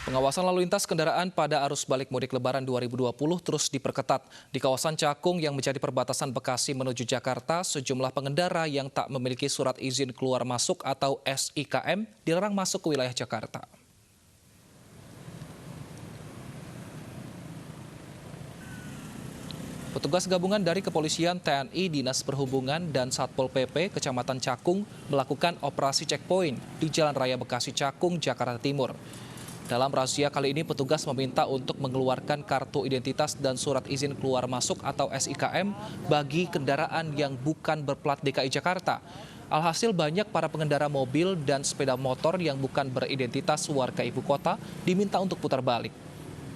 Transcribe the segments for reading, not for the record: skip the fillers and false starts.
Pengawasan lalu lintas kendaraan pada arus balik mudik Lebaran 2020 terus diperketat. Di kawasan Cakung yang menjadi perbatasan Bekasi menuju Jakarta, sejumlah pengendara yang tak memiliki surat izin keluar masuk atau SIKM dilarang masuk ke wilayah Jakarta. Petugas gabungan dari Kepolisian, TNI, Dinas Perhubungan, dan Satpol PP Kecamatan Cakung melakukan operasi checkpoint di Jalan Raya Bekasi Cakung, Jakarta Timur. Dalam razia kali ini, petugas meminta untuk mengeluarkan kartu identitas dan surat izin keluar masuk atau SIKM bagi kendaraan yang bukan berplat DKI Jakarta. Alhasil banyak para pengendara mobil dan sepeda motor yang bukan beridentitas warga ibu kota diminta untuk putar balik.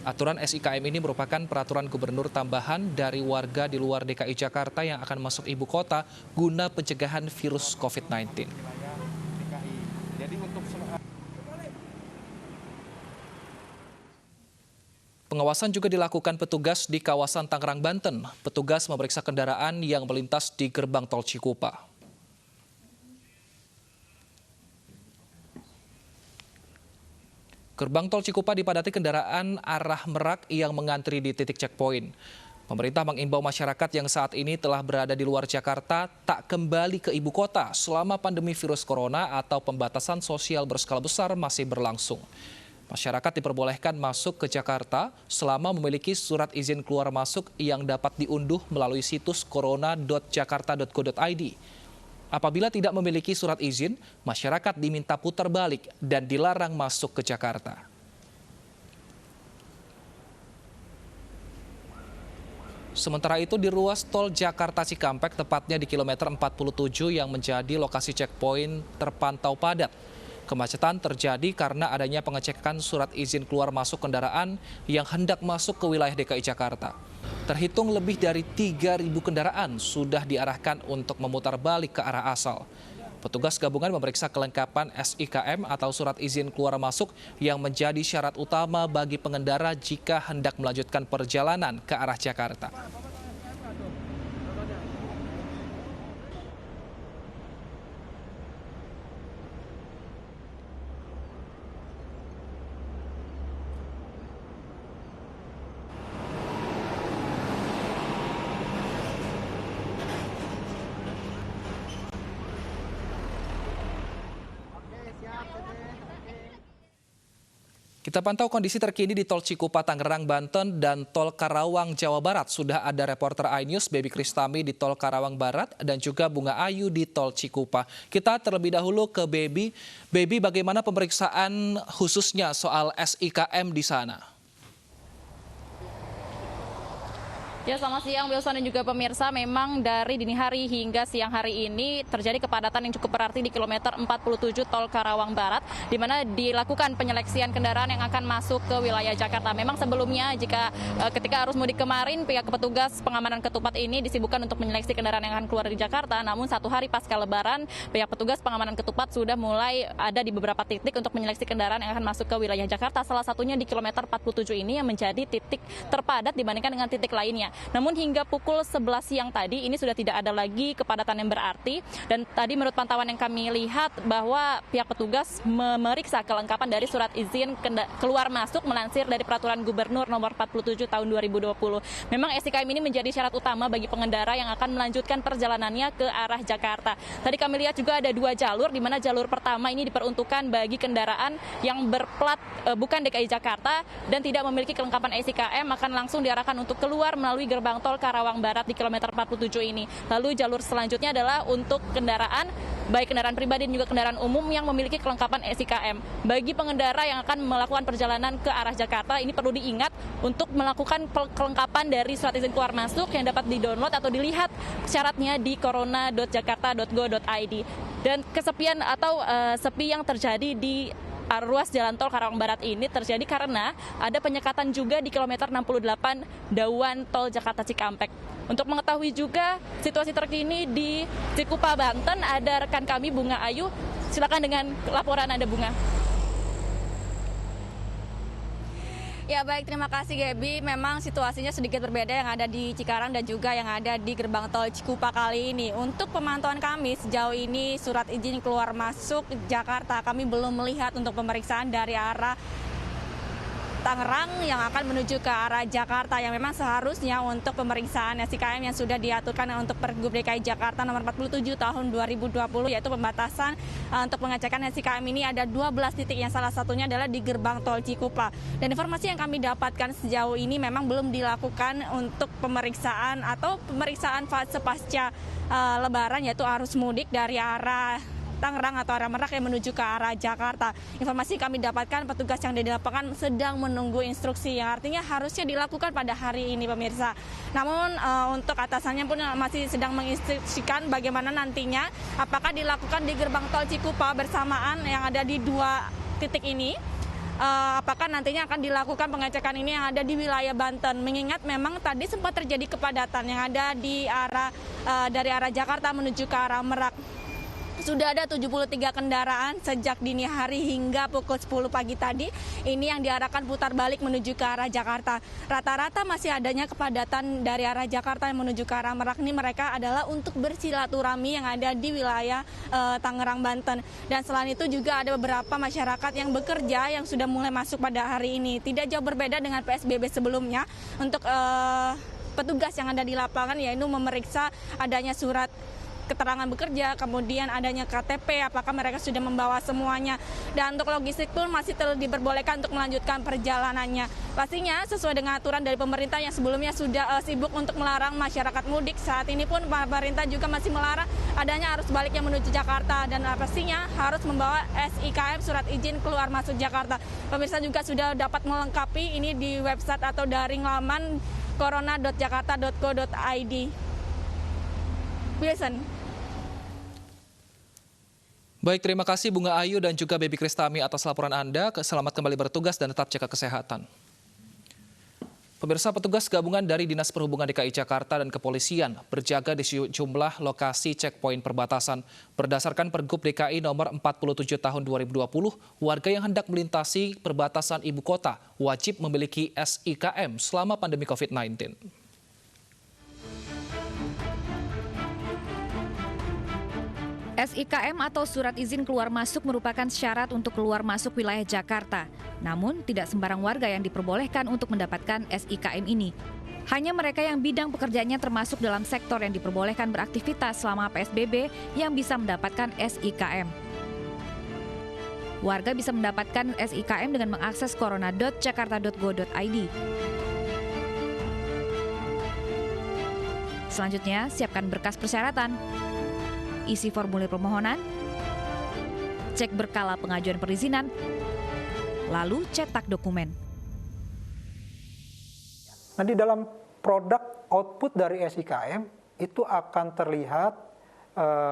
Aturan SIKM ini merupakan peraturan gubernur tambahan dari warga di luar DKI Jakarta yang akan masuk ibu kota guna pencegahan virus COVID-19. Pengawasan juga dilakukan petugas di kawasan Tangerang, Banten. Petugas memeriksa kendaraan yang melintas di gerbang tol Cikupa. Gerbang tol Cikupa dipadati kendaraan arah Merak yang mengantri di titik checkpoint. Pemerintah mengimbau masyarakat yang saat ini telah berada di luar Jakarta tak kembali ke ibu kota selama pandemi virus corona atau pembatasan sosial berskala besar masih berlangsung. Masyarakat diperbolehkan masuk ke Jakarta selama memiliki surat izin keluar masuk yang dapat diunduh melalui situs corona.jakarta.go.id. Apabila tidak memiliki surat izin, masyarakat diminta putar balik dan dilarang masuk ke Jakarta. Sementara itu di ruas tol Jakarta Cikampek, tepatnya di kilometer 47 yang menjadi lokasi checkpoint terpantau padat. Kemacetan terjadi karena adanya pengecekan surat izin keluar masuk kendaraan yang hendak masuk ke wilayah DKI Jakarta. Terhitung lebih dari 3.000 kendaraan sudah diarahkan untuk memutar balik ke arah asal. Petugas gabungan memeriksa kelengkapan SIKM atau surat izin keluar masuk yang menjadi syarat utama bagi pengendara jika hendak melanjutkan perjalanan ke arah Jakarta. Kita pantau kondisi terkini di Tol Cikupa, Tangerang, Banten, dan Tol Karawang, Jawa Barat. Sudah ada reporter iNews Baby Kristami di Tol Karawang Barat dan juga Bunga Ayu di Tol Cikupa. Kita terlebih dahulu ke Baby. Baby, bagaimana pemeriksaan khususnya soal SIKM di sana? Ya, selamat siang Wilson dan juga pemirsa. Memang dari dini hari hingga siang hari ini terjadi kepadatan yang cukup berarti di kilometer 47 Tol Karawang Barat, di mana dilakukan penyeleksian kendaraan yang akan masuk ke wilayah Jakarta. Memang sebelumnya ketika arus mudik kemarin, pihak petugas pengamanan ketupat ini disibukkan untuk menyeleksi kendaraan yang akan keluar dari Jakarta. Namun satu hari pasca Lebaran, pihak petugas pengamanan ketupat sudah mulai ada di beberapa titik untuk menyeleksi kendaraan yang akan masuk ke wilayah Jakarta. Salah satunya di kilometer 47 ini yang menjadi titik terpadat dibandingkan dengan titik lainnya. Namun hingga pukul 11 siang tadi ini sudah tidak ada lagi kepadatan yang berarti, dan tadi menurut pantauan yang kami lihat bahwa pihak petugas memeriksa kelengkapan dari surat izin keluar masuk melansir dari peraturan gubernur nomor 47 tahun 2020. Memang SIKM ini menjadi syarat utama bagi pengendara yang akan melanjutkan perjalanannya ke arah Jakarta. Tadi kami lihat juga ada dua jalur, di mana jalur pertama ini diperuntukkan bagi kendaraan yang berplat bukan DKI Jakarta dan tidak memiliki kelengkapan SIKM akan langsung diarahkan untuk keluar melalui gerbang tol Karawang Barat di kilometer 47 ini. Lalu jalur selanjutnya adalah untuk kendaraan, baik kendaraan pribadi dan juga kendaraan umum yang memiliki kelengkapan SIKM. Bagi pengendara yang akan melakukan perjalanan ke arah Jakarta, ini perlu diingat untuk melakukan kelengkapan dari surat izin keluar masuk yang dapat di-download atau dilihat syaratnya di corona.jakarta.go.id. Dan kesepian atau sepi yang terjadi di ruas jalan tol Karawang Barat ini terjadi karena ada penyekatan juga di kilometer 68 Dauan tol Jakarta Cikampek. Untuk mengetahui juga situasi terkini di Cikupa, Banten, ada rekan kami Bunga Ayu. Silakan dengan laporan Anda, Bunga. Ya baik, terima kasih Gaby. Memang situasinya sedikit berbeda yang ada di Cikarang dan juga yang ada di gerbang tol Cikupa kali ini. Untuk pemantauan kami sejauh ini surat izin keluar masuk Jakarta kami belum melihat untuk pemeriksaan dari arah Tangerang yang akan menuju ke arah Jakarta, yang memang seharusnya untuk pemeriksaan SIKM yang sudah diaturkan untuk Pergub DKI Jakarta nomor 47 tahun 2020, yaitu pembatasan untuk pengecekan SIKM ini ada 12 titik, yang salah satunya adalah di gerbang tol Cikupa. Dan informasi yang kami dapatkan sejauh ini memang belum dilakukan untuk pemeriksaan fase pasca Lebaran, yaitu arus mudik dari arah Tangerang atau arah Merak yang menuju ke arah Jakarta. Informasi kami dapatkan, petugas yang di lapangan sedang menunggu instruksi, yang artinya harusnya dilakukan pada hari ini, pemirsa. Namun untuk atasannya pun masih sedang menginstruksikan bagaimana nantinya, apakah dilakukan di gerbang tol Cikupa bersamaan yang ada di 2 titik ini, apakah nantinya akan dilakukan pengecekan ini yang ada di wilayah Banten. Mengingat memang tadi sempat terjadi kepadatan yang ada di arah dari arah Jakarta menuju ke arah Merak. Sudah ada 73 kendaraan sejak dini hari hingga pukul 10 pagi tadi. Ini yang diarahkan putar balik menuju ke arah Jakarta. Rata-rata masih adanya kepadatan dari arah Jakarta yang menuju ke arah Merak. Ini mereka adalah untuk bersilaturahmi yang ada di wilayah Tangerang, Banten. Dan selain itu juga ada beberapa masyarakat yang bekerja yang sudah mulai masuk pada hari ini. Tidak jauh berbeda dengan PSBB sebelumnya. Untuk petugas yang ada di lapangan, yaitu memeriksa adanya surat keterangan bekerja, kemudian adanya KTP, apakah mereka sudah membawa semuanya. Dan untuk logistik pun masih diperbolehkan untuk melanjutkan perjalanannya. Pastinya sesuai dengan aturan dari pemerintah yang sebelumnya sudah sibuk untuk melarang masyarakat mudik. Saat ini pun pemerintah juga masih melarang adanya arus balik yang menuju Jakarta, dan pastinya harus membawa SIKM, surat izin keluar masuk Jakarta. Pemirsa juga sudah dapat melengkapi ini di website atau daring laman corona.jakarta.go.id. Wilson. Baik, terima kasih Bunga Ayu dan juga Baby Kristami atas laporan Anda. Selamat kembali bertugas dan tetap jaga kesehatan. Pemirsa, petugas gabungan dari Dinas Perhubungan DKI Jakarta dan kepolisian berjaga di sejumlah lokasi checkpoint perbatasan. Berdasarkan Pergub DKI nomor 47 tahun 2020, warga yang hendak melintasi perbatasan ibu kota wajib memiliki SIKM selama pandemi COVID-19. SIKM atau surat izin keluar masuk merupakan syarat untuk keluar masuk wilayah Jakarta. Namun, tidak sembarang warga yang diperbolehkan untuk mendapatkan SIKM ini. Hanya mereka yang bidang pekerjaannya termasuk dalam sektor yang diperbolehkan beraktivitas selama PSBB yang bisa mendapatkan SIKM. Warga bisa mendapatkan SIKM dengan mengakses corona.jakarta.go.id. Selanjutnya, siapkan berkas persyaratan. Isi formulir permohonan, cek berkala pengajuan perizinan, lalu cetak dokumen. Nah, di dalam produk output dari SIKM itu akan terlihat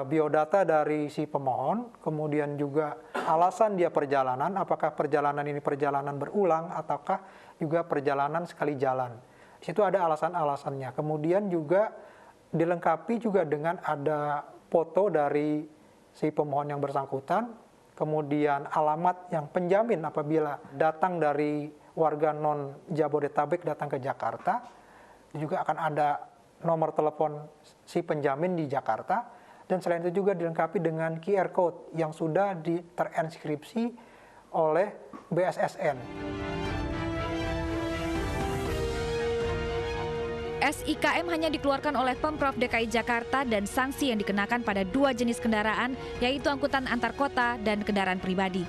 biodata dari si pemohon, kemudian juga alasan dia perjalanan, apakah perjalanan ini perjalanan berulang ataukah juga perjalanan sekali jalan. Di situ ada alasan-alasannya. Kemudian juga dilengkapi juga dengan ada foto dari si pemohon yang bersangkutan, kemudian alamat yang penjamin apabila datang dari warga non-Jabodetabek datang ke Jakarta, juga akan ada nomor telepon si penjamin di Jakarta, dan selain itu juga dilengkapi dengan QR Code yang sudah terinskripsi oleh BSSN. SIKM hanya dikeluarkan oleh Pemprov DKI Jakarta dan sanksi yang dikenakan pada 2 jenis kendaraan, yaitu angkutan antar kota dan kendaraan pribadi.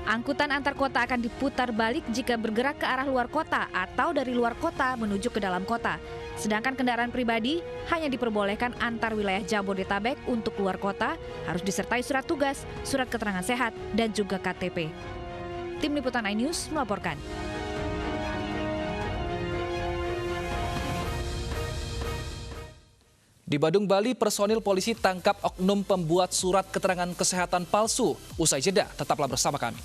Angkutan antar kota akan diputar balik jika bergerak ke arah luar kota atau dari luar kota menuju ke dalam kota. Sedangkan kendaraan pribadi hanya diperbolehkan antar wilayah Jabodetabek untuk luar kota, harus disertai surat tugas, surat keterangan sehat, dan juga KTP. Tim Liputan iNews melaporkan. Di Badung, Bali, personil polisi tangkap oknum pembuat surat keterangan kesehatan palsu. Usai jeda, tetaplah bersama kami.